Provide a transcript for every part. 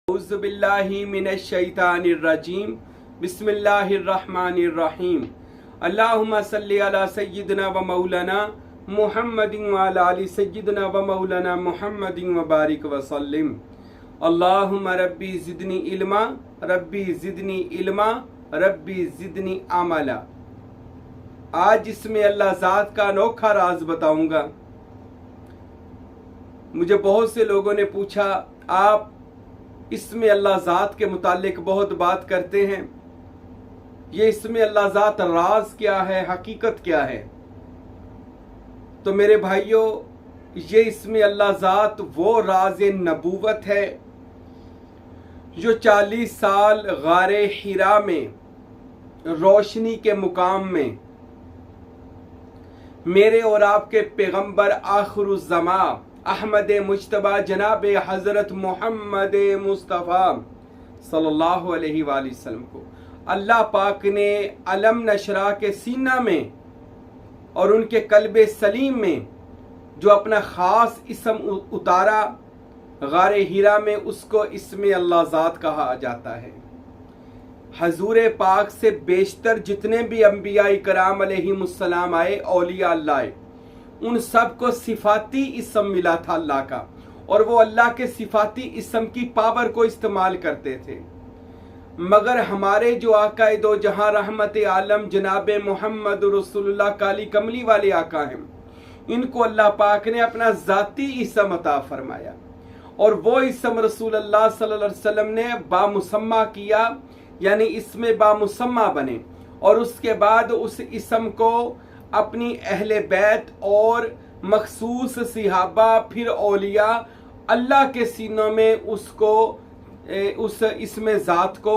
औज़ु बिल्लाहि मिनश शैतानिर रजीम बिस्मिल्लाहिर रहमानिर रहीम अल्लाहुम्मा सल्लि अला सय्यिदिना व मौलाना मुहम्मदिन व अला आलि सय्यिदिना व मौलाना मुहम्मदिन व बारिक व सल्लिम अल्लाहुम्मा रब्बी ज़िदनी इल्मा रब्बी ज़िदनी इल्मा रब्बी ज़िदनी अमला। आज इसमें अल्लाह ज़ात का अनोखा राज बताऊंगा। मुझे बहुत से लोगों ने पूछा, आप इसमें अल्लाह ज़ात के मुतालिक बहुत बात करते हैं, ये इसमें अल्लाह ज़ात राज क्या है, हकीकत क्या है? तो मेरे भाइयों, ये इसमें अल्लाह ज़ात वो राज नबूवत है जो 40 साल गारे हिरा में रोशनी के मुकाम में मेरे और आपके पैगंबर आखिरुज़्ज़मा अहमद मुज्तबा जनाब हज़रत मोहम्मद मुस्तफ़ा सल्लल्लाहु अलैहि वसल्लम को अल्लाह पाक ने अलम नशरा के सीना में और उनके कल्बे सलीम में जो अपना ख़ास इसम उतारा गारे हीरा में, उसको इसमें अल्लाह ज़ात कहा जाता है। हजूर पाक से बेशतर जितने भी अंबिया इकराम अलैहिमुस्सलाम आए, औलिया अल्लाह आए, उन सब को सिफाती इसम मिला था अल्लाह का, और वो अल्लाह के सिफाती इसम की पावर को इस्तेमाल करते थे। मगर हमारे जो आका दो जहां रहमत आलम जनाब मोहम्मद रसूलुल्लाह काली कमली वाले आका हैं, इनको अल्लाह पाक ने अपना ज़ाती इसम अता फरमाया, और वो इसम रसूलुल्लाह सल्लल्लाहु अलैहि वसल्लम ने बामुसम्मा किया, यानी इसमें बामुसम्मा बने, और उसके बाद उस इसम को अपनी अहले बैत और मखसूस सिहाबा फिर औलिया अल्लाह के सीनों में उसको उस इसमें ज़ात को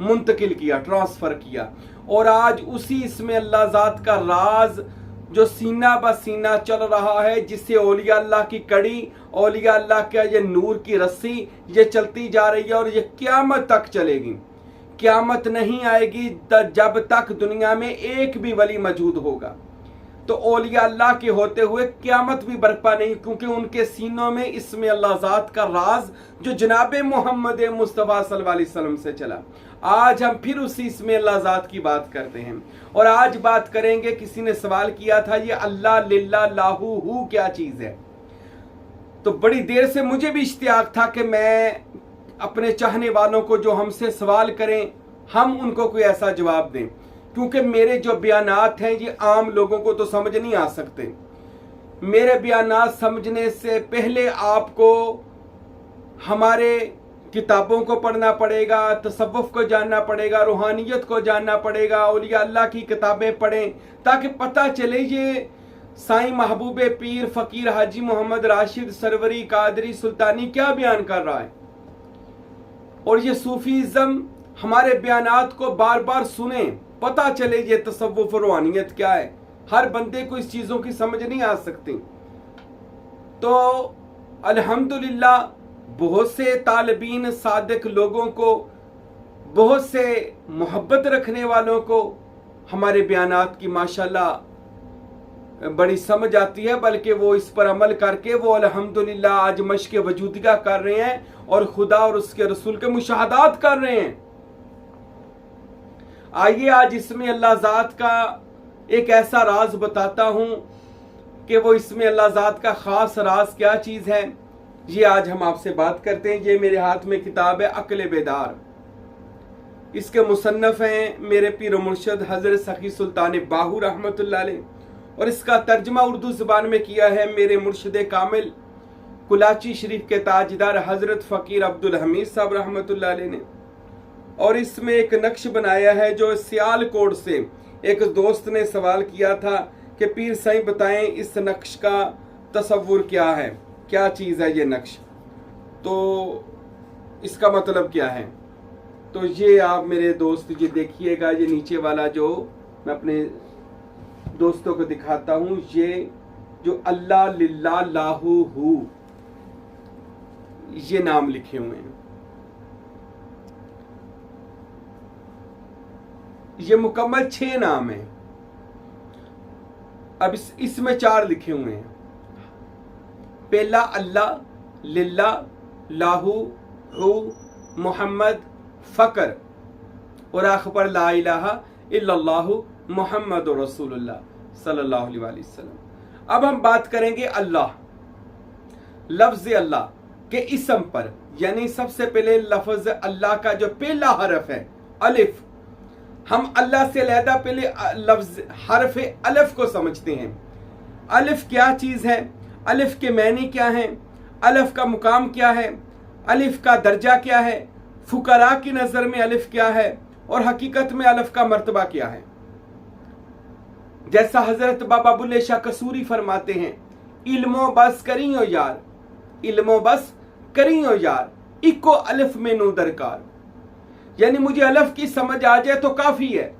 मुंतकिल किया, ट्रांसफ़र किया। और आज उसी इसमें अल्लाह ज़ात का राज जो सीना ब सीना चल रहा है, जिससे औलिया अल्लाह की कड़ी, औलिया अल्लाह का ये नूर की रस्सी ये चलती जा रही है, और ये क़यामत तक चलेगी। क़यामत नहीं आएगी जब तक दुनिया में एक भी वली मौजूद होगा। तो औलिया अल्लाह के होते हुए क़यामत भी बर्पा नहीं, क्योंकि उनके सीनों में इसमें अल्लाह ज़ात का राज जो जनाब मोहम्मद मुस्तफ़ा सल्लल्लाहु अलैहि वसल्लम से चला। आज हम फिर उसी इसमें अल्लाह ज़ात की बात करते हैं, और आज बात करेंगे। किसी ने सवाल किया था, ये अल्लाह लिल्ला लाहू हु क्या चीज़ है? तो बड़ी देर से मुझे भी इश्तियाक था कि मैं अपने चाहने वालों को जो हमसे सवाल करें, हम उनको कोई ऐसा जवाब दें, क्योंकि मेरे जो बयानात हैं ये आम लोगों को तो समझ नहीं आ सकते। मेरे बयानात समझने से पहले आपको हमारे किताबों को पढ़ना पड़ेगा, तसव्वुफ को जानना पड़ेगा, रूहानियत को जानना पड़ेगा, औलिया अल्लाह की किताबें पढ़ें, ताकि पता चले ये साईं महबूब पीर फ़कीर हाजी मोहम्मद राशिद सरवरी कादरी सुल्तानी क्या बयान कर रहा है। और ये सूफीज़म हमारे बयानात को बार बार सुने, पता चले ये तसव्वुफ रूहानियत क्या है। हर बंदे को इस चीज़ों की समझ नहीं आ सकती। तो अल्हम्दुलिल्लाह बहुत से तालिबीन सादिक लोगों को, बहुत से मोहब्बत रखने वालों को हमारे बयानात की माशाल्लाह बड़ी समझ आती है, बल्कि वो इस पर अमल करके वो अल्हम्दुलिल्लाह आज मश्क वजूदिगा कर रहे हैं और खुदा और उसके रसूल के मुशाहदात कर रहे हैं। आइए आज इसमें अल्लाह ज़ात का एक ऐसा राज बताता हूँ कि वो इसमें अल्लाह ज़ात का ख़ास राज क्या चीज़ है, ये आज हम आपसे बात करते हैं। ये मेरे हाथ में किताब है अक्ल बेदार। इसके मुसन्नफ़ हैं मेरे पीर मुर्शद हज़रत सखी सुल्तान बाहू रहमतुल्लाह अलैह, और इसका तर्जमा उर्दू ज़ुबान में किया है मेरे मुर्शद कामिल कुलाची शरीफ के ताजदार हज़रत फ़कीर अब्दुल हमीद साहब रहमतुल्लाह अलैह ने। और इसमें एक नक्श बनाया है जो सियालकोट से एक दोस्त ने सवाल किया था कि पीर साईं बताएं इस नक्श का तसव्वुर क्या है, क्या चीज़ है ये नक्श, तो इसका मतलब क्या है। तो ये आप मेरे दोस्त ये देखिएगा, ये नीचे वाला जो मैं अपने दोस्तों को दिखाता हूँ, ये जो अल्लाह लिल्ला लाहू हु ये नाम लिखे हुए हैं। ये मुकम्मल 6 नाम है। अब इसमें 4 लिखे हुए हैं। पहला अल्लाह, लिल्ला, लाहू, हु, मोहम्मद फ़क्र और आखिर पर ला इलाहा इल्लल्लाहु मुहम्मद रसूलुल्लाह सल्लल्लाहु अलैहि वसल्लम। अब हम बात करेंगे अल्लाह, लफ्ज़ अल्लाह के इसम पर, यानी सबसे पहले लफ्ज़ अल्लाह का जो पहला हरफ है अलिफ, हम अल्लाह से अलहदा पहले लफ्ज़ हरफ अलिफ को समझते हैं। अलिफ क्या चीज़ है, अलिफ के मानी क्या हैं, अलिफ का मुकाम क्या है, अलिफ का दर्जा क्या है, फुकरा की नज़र में अलिफ क्या है और हकीकत में अलिफ का मर्तबा क्या है। जैसा हजरत बाबा बुल्ले शाह कसूरी फरमाते हैं, इल्मो बस करियो यार, इल्मो बस करियो यार, इको अलिफ में नू दरकार, यानी मुझे अलिफ की समझ आ जाए तो काफ़ी है,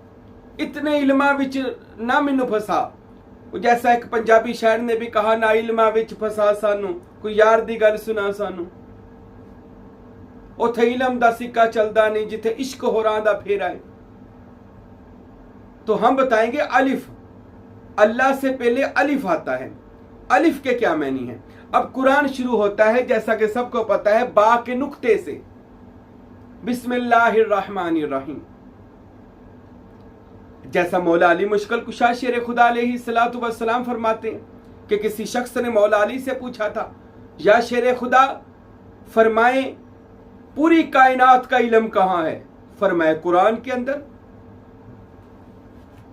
इतने इल्मा विच ना मैनू फसा। जैसा एक पंजाबी शायर ने भी कहा, ना इल्मा विच फसा सानू, कोई यार दी गल सुना सानू, उथे इलम दा सिक्का चलदा नहीं जिथे इश्क होरां दा फेरा है। तो हम बताएंगे अलिफ, अल्लाह से पहले अलिफ आता है। अलिफ के क्या मानी है। अब कुरान शुरू होता है जैसा कि सबको पता है बा के नुक्ते से, बिस्मिल्लाहिर्रहमानिर्रहीम। जैसा मौला अली मुश्किल कुशा शेर खुदा अलैहिस्सलातु वस्सलाम फरमाते हैं कि किसी शख्स ने मौला अली से पूछा था, या शेर खुदा फरमाए पूरी कायनात का इल्म कहाँ है। फरमाए कुरान के अंदर।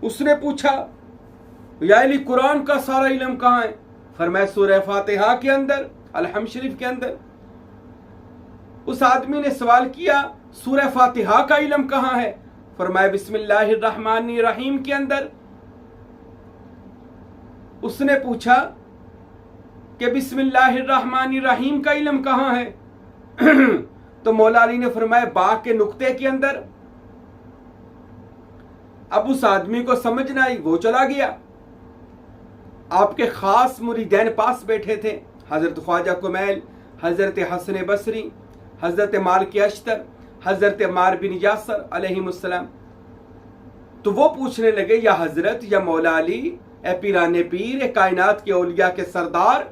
उसने पूछा, या अली कुरान का सारा इल्म कहाँ है। फरमाया सूरह फातिहा के अंदर, अलहम शरीफ के अंदर। उस आदमी ने सवाल किया, सूरह फातिहा का इल्म कहाँ है। फरमाया बिस्मिल्लाहिर्रहमानिर्रहीम के अंदर। उसने पूछा कि बिस्मिल्लाहिर्रहमानिर्रहीम का इल्म कहाँ है। तो मौला अली ने फरमाया बा के नुक्ते के अंदर। अब उस आदमी को समझ ना आई, वो चला गया। आपके खास मुरीदैन पास बैठे थे, हजरत ख्वाजा कुमैल, हजरत हसन बसरी, हजरत मालिक अश्तर, हजरत अम्मार बिन यासर अलैहिमुस्सलाम। तो वो पूछने लगे, या हजरत, या मौला अली, ए पीराने पीर, ए कायनात के औलिया के सरदार,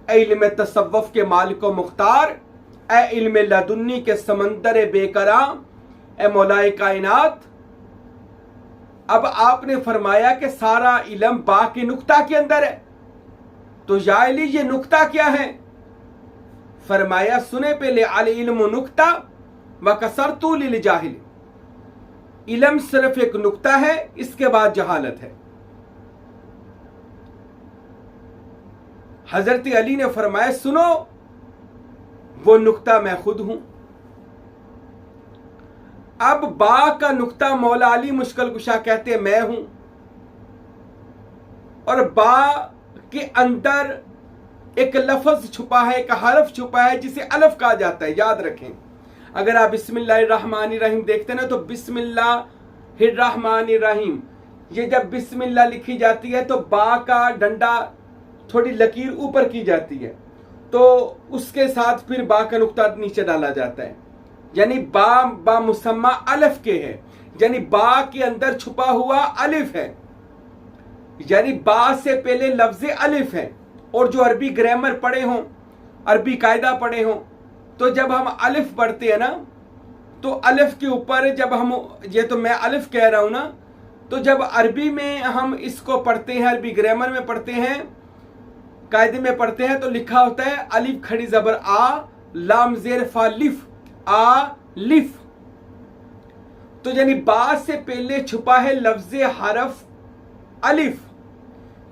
ए इल्म तसव्वुफ के मालिक व मुख्तार, ए इल्म लदुन्नी के समंदर बेकराम, ए मौलाए कायनात। अब आपने फरमाया कि सारा इल्म बा के नुक्ता के अंदर है, तो या अली ये नुक्ता क्या है। फरमाया सुने पहले, अल इल्मु नुक्ता व कसरतु लिल जाहिल। इल्म सिर्फ एक नुक्ता है, इसके बाद जहालत है। हजरत अली ने फरमाया सुनो, वो नुक्ता मैं खुद हूं। अब बा का नुक्ता मौला अली मुश्किल कुशा कहते हैं मैं हूं, और बा के अंदर एक लफ्ज छुपा है, एक हरफ छुपा है जिसे अलफ कहा जाता है। याद रखें, अगर आप बिस्मिल्लाहिर्रहमानिर्रहीम देखते हैं ना, तो बिस्मिल्लाहिर्रहमानिर्रहीम, ये जब बिस्मिल्लाह लिखी जाती है तो बा का डंडा थोड़ी लकीर ऊपर की जाती है, तो उसके साथ फिर बा का नुक्ता नीचे डाला जाता है, यानी बा मुसम्मा अलिफ के है, यानी बा के अंदर छुपा हुआ अलिफ है, यानी बा से पहले लफ्ज अलिफ है। और जो अरबी ग्रामर पढ़े हों, अरबी कायदा पढ़े हों, तो जब हम अलिफ पढ़ते हैं ना, तो अलिफ के ऊपर जब हम, ये तो मैं अलिफ कह रहा हूं ना, तो जब अरबी में हम इसको पढ़ते हैं, अरबी ग्रामर में पढ़ते हैं, कायदे में पढ़ते हैं, तो लिखा होता है अलिफ खड़ी जबर आ, लाम जेर फा लिफ, आ लिफ। तो यानी बा से पहले छुपा है लफ्ज हरफ अलिफ,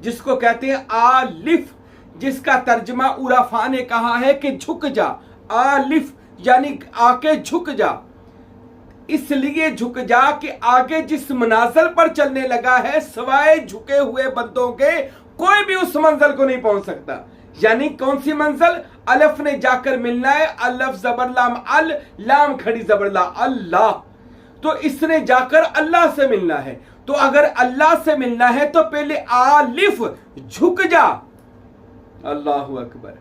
जिसको कहते हैं आ लिफ, जिसका तर्जमा उराफा ने कहा है कि झुक जा। आ लिफ यानी आके झुक जा, इसलिए झुक जा कि आगे जिस मनाजिल पर चलने लगा है, सिवाय झुके हुए बंदों के कोई भी उस मंजिल को नहीं पहुंच सकता। यानी कौन सी मंजिल, अलिफ ने जाकर मिलना है, अलिफ जबर लाम अल, लाम खड़ी जबर ला, अल्लाह। तो इसने जाकर अल्लाह से मिलना है। तो अगर अल्लाह से मिलना है तो पहले आलिफ झुक जा। अल्लाहु अकबर।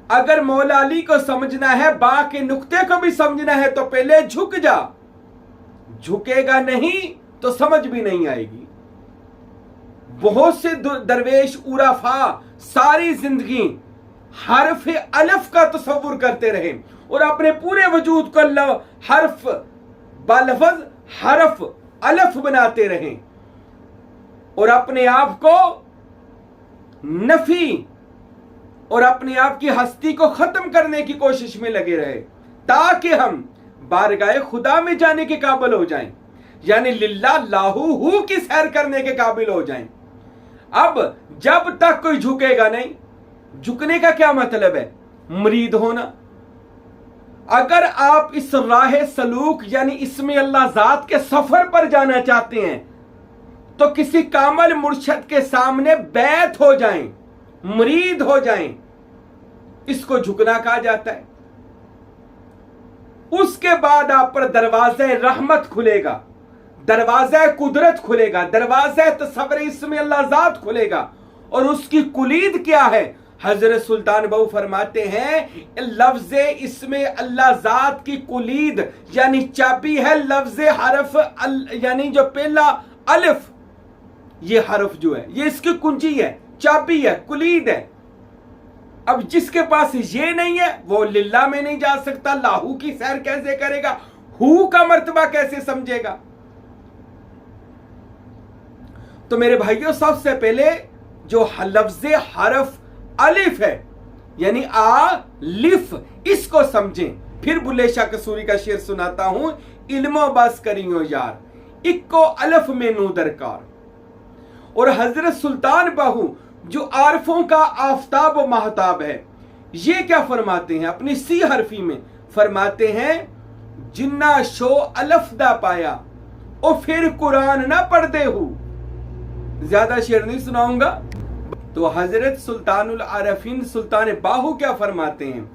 अगर मौला अली को समझना है, बा के नुक्ते को भी समझना है, तो पहले झुक जा। झुकेगा नहीं तो समझ भी नहीं आएगी। बहुत से दरवेश उराफा सारी जिंदगी हर्फ अलफ का तसव्वुर करते रहें और अपने पूरे वजूद को हर्फ बालफज हर्फ अलफ बनाते रहें और अपने आप को नफी और अपने आप की हस्ती को खत्म करने की कोशिश में लगे रहे, ताकि हम बारगाह खुदा में जाने के काबिल हो जाएं, यानी लिल्ला लाहू हु की सैर करने के काबिल हो जाएं। अब जब तक कोई झुकेगा नहीं, झुकने का क्या मतलब है? मुरीद होना। अगर आप इस राह सलूक यानी इसमें अल्लाह जात के सफर पर जाना चाहते हैं तो किसी कामल मुर्शद के सामने बैत हो जाएं, मुरीद हो जाएं, इसको झुकना कहा जाता है। उसके बाद आप पर दरवाज़े रहमत खुलेगा, दरवाज़े कुदरत खुलेगा, दरवाज़े तसव्वुर इसमें अल्लाह जात खुलेगा। और उसकी कुलीद क्या है? हजरत सुल्तान बहू फरमाते हैं लफ्ज़े इसमें अल्लाह जात की कुलीद यानी चाबी है लफ्ज़ हरफ यानी जो पहला अलिफ, ये हरफ जो है ये इसकी कुंजी है, चाबी है, कुलीद है। अब जिसके पास ये नहीं है वो लिल्ला में नहीं जा सकता, लाहू की सैर कैसे करेगा, हु का मर्तबा कैसे समझेगा? तो मेरे भाइयों, सबसे पहले जो लफ्ज़ हरफ अलिफ है यानी लिफ, इसको समझें। फिर बुल्ले शाह कसूरी का शेर सुनाता हूं, इल्मो बस करियो यार, इक्को अलफ में नू दरकार। और हजरत सुल्तान बाहू जो आरफों का आफताब व महताब है, ये क्या फरमाते हैं अपनी सी हरफी में? फरमाते हैं जिन्ना शो अलफ दा पाया और फिर कुरान ना पढ़ते हो। ज्यादा शेर नहीं सुनाऊंगा। तो हजरत सुल्तानुल आरफीन सुल्तान बाहू क्या फरमाते हैं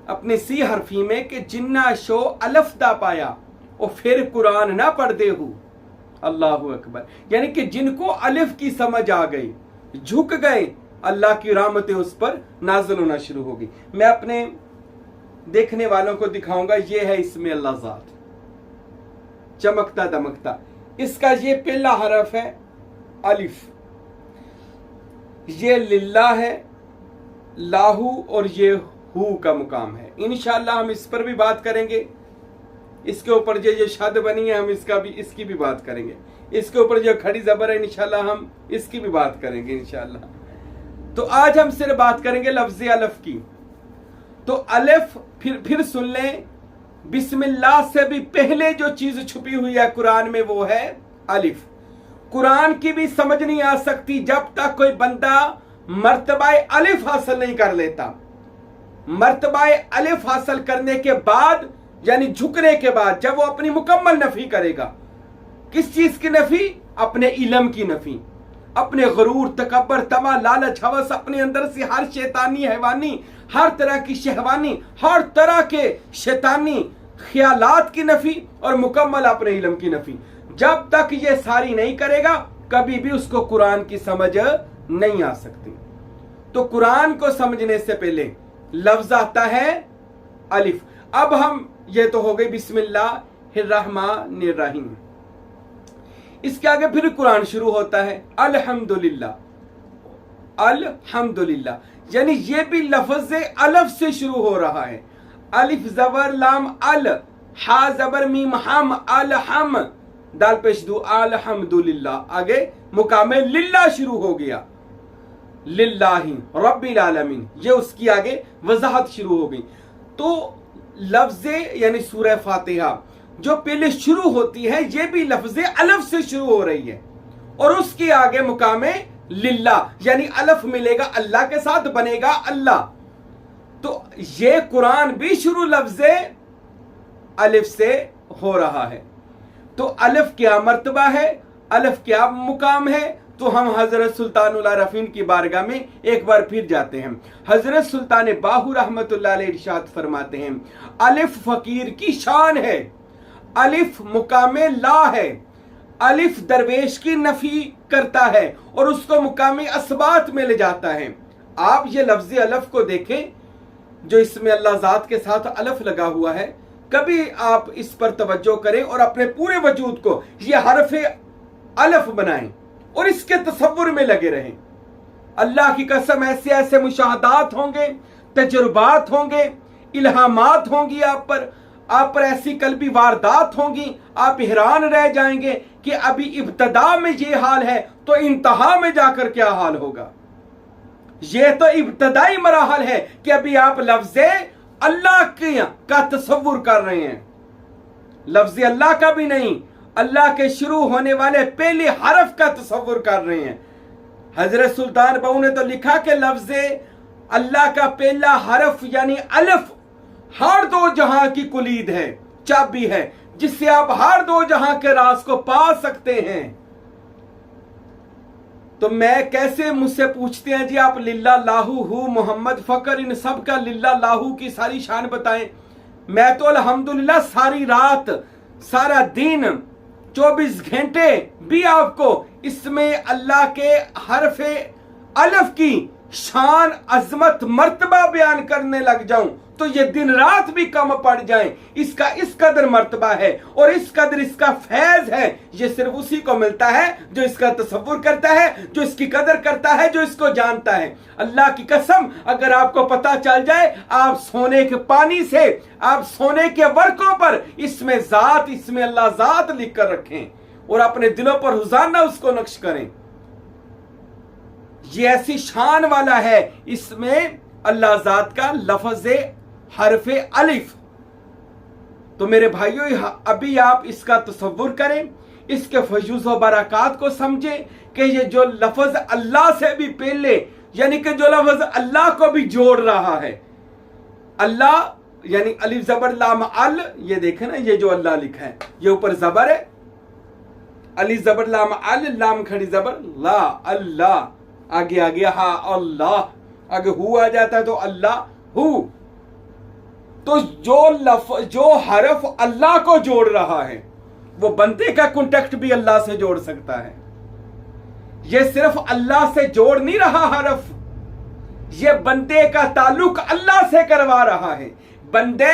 अपनी सी हरफी में कि जिन्ना शो अलफ दा पाया और फिर कुरान ना पढ़ते हो। अल्लाह अकबर, यानी कि जिनको अलिफ की समझ आ गई, झुक गए, अल्लाह की रहमतें उस पर नाज़िल होना शुरू होगी। मैं अपने देखने वालों को दिखाऊंगा, ये है इसमें अल्लाह ज़ात, चमकता दमकता। इसका ये पहला हरफ है अलिफ, ये लिल्ला है, लाहू, और ये हु का मुकाम है। इंशाअल्लाह हम इस पर भी बात करेंगे। इसके ऊपर जो शद बनी है हम इसकी भी बात करेंगे। इसके ऊपर जो खड़ी जबर है इंशाअल्लाह हम इसकी भी बात करेंगे इंशाअल्लाह। तो आज हम सिर्फ बात करेंगे लफ्ज़ अलफ की। तो अलिफ फिर सुन लें, बिस्मिल्लाह से भी पहले जो चीज छुपी हुई है कुरान में वो है अलिफ। कुरान की भी समझ नहीं आ सकती जब तक कोई बंदा मर्तबा अलिफ हासिल नहीं कर लेता। मर्तबा अलिफ हासिल करने के बाद यानी झुकने के बाद जब वो अपनी मुकम्मल नफी करेगा, किस चीज की नफी? अपने इल्म की नफी, अपने गरूर, तकब्बर, तमा, लालच, हवस, अपने अंदर से हर शैतानी, हैवानी, हर तरह की शहवानी, हर तरह के शैतानी ख्यालात की नफी और मुकम्मल अपने इल्म की नफी। जब तक ये सारी नहीं करेगा कभी भी उसको कुरान की समझ नहीं आ सकती। तो कुरान को समझने से पहले लफ्ज आता है अलिफ। अब हम ये तो हो गई बिस्मिल्लाहिर्रहमानिर्रहीम। इसके आगे फिर कुरान शुरू होता है अल्हम्दुलिल्लाह। अल्हम्दुलिल्लाह यानी ये भी लफ्ज़ अलफ से शुरू हो रहा है। अलिफ जबर लाम अल, हा जबर मीम हम, अलहम, दाल पेश दू, अल्हम्दुलिल्लाह। आगे मुकामे लिल्लाह शुरू हो गया, लिल्लाही रब्बिल आलमीन, ये उसकी आगे वजाहत शुरू हो गई। तो लफ्ज़ यानी सूरह फातिहा जो पहले शुरू होती है ये भी लफ्ज़ अलफ से शुरू हो रही है और उसके आगे मुकामे लिल्लाह यानी अलफ मिलेगा, अल्लाह के साथ बनेगा अल्लाह। तो ये कुरान भी शुरू लफ्ज़ अलिफ से हो रहा है। तो अलिफ क्या मर्तबा है, अलिफ क्या मुकाम है? तो हम हजरत सुल्तानुल आरफीन की बारगाह में एक बार फिर जाते हैं। हजरत सुल्तान बाहू रहमतुल्लाह अलैह इरशाद फरमाते हैं अलिफ फकीर की शान है, अलिफ मुकामे ला है, अलिफ दरवेश की नफी करता है और उसको मुकामी असबात में ले जाता है। आप ये लफ्ज़ अलफ को देखें जो इसमें अल्लाह ज़ात के साथ अलफ लगा हुआ है, कभी आप इस पर तवज्जो करें और अपने पूरे वजूद को ये हरफ अलफ बनाएं और इसके तसव्वुर में लगे रहें। अल्लाह की कसम ऐसे ऐसे मुशाहदात होंगे, तजुर्बात होंगे, इल्हामात होंगी आप पर ऐसी कल्बी वारदात होंगी, आप हैरान रह जाएंगे कि अभी इब्तदा में ये हाल है तो इंतहा में जाकर क्या हाल होगा। ये तो इब्तदाई मराहल है कि अभी आप लफ्ज़े अल्लाह का तसव्वुर कर रहे हैं, लफ्ज़े अल्लाह का भी नहीं, अल्लाह के शुरू होने वाले पहले हरफ का तसव्वुर कर रहे हैं। हजरत सुल्तान बहू ने तो लिखा कि लफ्ज़े अल्लाह का पहला हरफ यानी अलिफ हर दो जहां की कुलीद है, चाबी है, जिससे आप हर दो जहां के राज को पा सकते हैं। तो मैं कैसे, मुझसे पूछते हैं जी आप लिल्ला लाहू हु मोहम्मद फकर, इन सब का लिल्ला लाहू की सारी शान बताएं। मैं तो अल्हम्दुलिल्लाह सारी रात सारा दिन 24 घंटे भी आपको इसमें अल्लाह के हरफे अलिफ की शान, अजमत, मर्तबा बयान करने लग जाऊं तो ये दिन रात भी कम पड़ जाए। इसका इस कदर मर्तबा है और इस कदर इसका फैज है, ये सिर्फ उसी को मिलता है जो इसका तसव्वुर करता है, जो इसकी कदर करता है, जो इसको जानता है। अल्लाह की कसम अगर आपको पता चल जाए, आप सोने के पानी से, आप सोने के वर्कों पर इसमें जात, इसमें अल्लाह जात लिख कर रखें और अपने दिलों पर रोजाना उसको नक्श करें। ये ऐसी शान वाला है, इसमें अल्लाह जात का लफ्ज़े हरफे अलिफ। तो मेरे भाइयों अभी आप इसका तसव्वुर करें, इसके फयूज़ व बरक़ात को समझें कि ये जो लफ्ज़ अल्लाह से भी पहले, यानी कि जो लफ्ज़ अल्लाह को भी जोड़ रहा है, अल्लाह यानी अलिफ ज़बर लाम अल, ये देखें ना, ये जो अल्लाह लिखा है ये ऊपर ज़बर है, अलिफ ज़बर लाम अल, लाम खड़ी ज़बर ला, अल्लाह, आगे आ गया हा अल्लाह, आगे हु आ जाता है तो अल्लाह हु। तो जो हरफ अल्लाह को जोड़ रहा है वो बंदे का कॉन्टेक्ट भी अल्लाह से जोड़ सकता है। ये सिर्फ अल्लाह से जोड़ नहीं रहा हरफ, ये बंदे का ताल्लुक अल्लाह से करवा रहा है। बंदे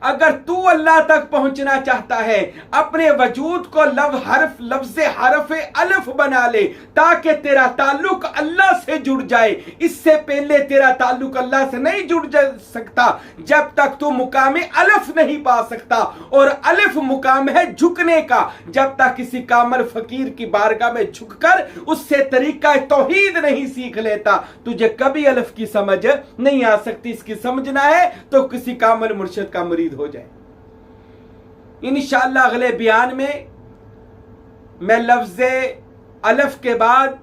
अगर तू अल्लाह तक पहुंचना चाहता है, अपने वजूद को लफ्ज़े हरफ अलिफ बना ले ताकि तेरा ताल्लुक अल्लाह से जुड़ जाए। इससे पहले तेरा ताल्लुक अल्लाह से नहीं जुड़ जा सकता जब तक तू मुकाम अलिफ नहीं पा सकता, और अलिफ मुकाम है झुकने का। जब तक किसी कामल फकीर की बारगाह में झुककर उससे तरीका तौहीद नहीं सीख लेता, तुझे कभी अलिफ की समझ नहीं आ सकती। इसकी समझना है तो किसी कामल मुर्शिद का मुरीद हो जाए। इंशाअल्लाह अगले बयान में मैं लफ्ज़े अलिफ के बाद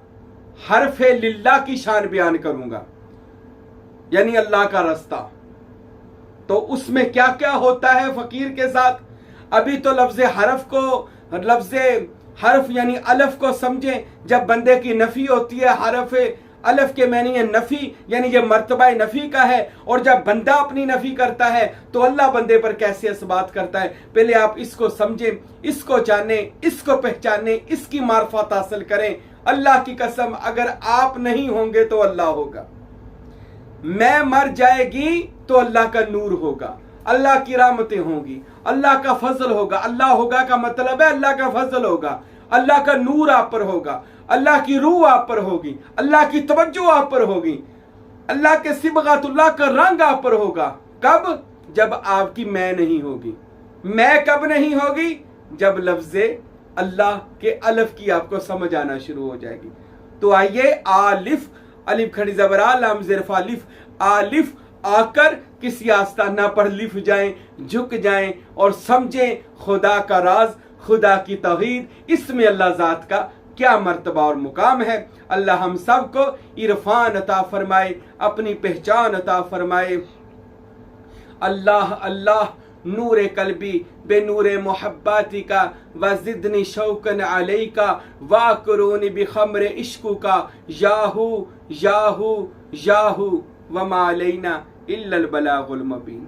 हरफे लिल्लाह की शान बयान करूंगा, यानी अल्लाह का रास्ता। तो उसमें क्या क्या होता है फकीर के साथ। अभी तो लफ्ज़े हरफ यानी अलिफ को समझें। जब बंदे की नफी होती है, हरफ अलिफ के मानी है नफी, यानी ये मर्तबा नफी का है। और जब बंदा अपनी नफी करता है तो अल्लाह बंदे पर कैसे इसबात करता है। पहले आप इसको समझें, इसको जानें, इसको पहचानें, इसकी मार्फत हासिल करें। अल्लाह की कसम अगर आप नहीं होंगे तो अल्लाह होगा। मैं मर जाएगी तो अल्लाह का नूर होगा, अल्लाह की रहमतें होंगी, अल्लाह का फजल होगा। अल्लाह होगा का मतलब है अल्लाह का फजल होगा, अल्लाह का नूर आप पर होगा, अल्लाह की रूह आप पर होगी, अल्लाह की तवज्जो आप पर होगी, अल्लाह के सिबगातुल्लाह का रंग आप पर होगा। कब? जब आपकी मैं नहीं होगी। मैं कब नहीं होगी? जब लफ्ज़े अल्लाह के अलिफ की आपको समझ आना शुरू हो जाएगी। तो आइए आलिफ, अलिफ खड़ी ज़बर आ, लाम ज़ेर अलिफ, आलिफ आकर किसी आस्ताना पर लिफ जाएं, झुक जाएं और समझें खुदा का राज, खुदा की तौहीद, इसमें अल्लाह ज़ात का क्या मर्तबा और मुकाम है। अल्लाह हम सब को इरफान अता फरमाए, अपनी पहचान अता फरमाए। अल्लाह अल्लाह नूर कल्बी बे नूर मोहब्बती का वज़िदनी शौकन अलैका वाकुरूनी बिखमर इश्कु का याहू याहू याहू वमा अलैना इल्लल बलागुल मुबीन।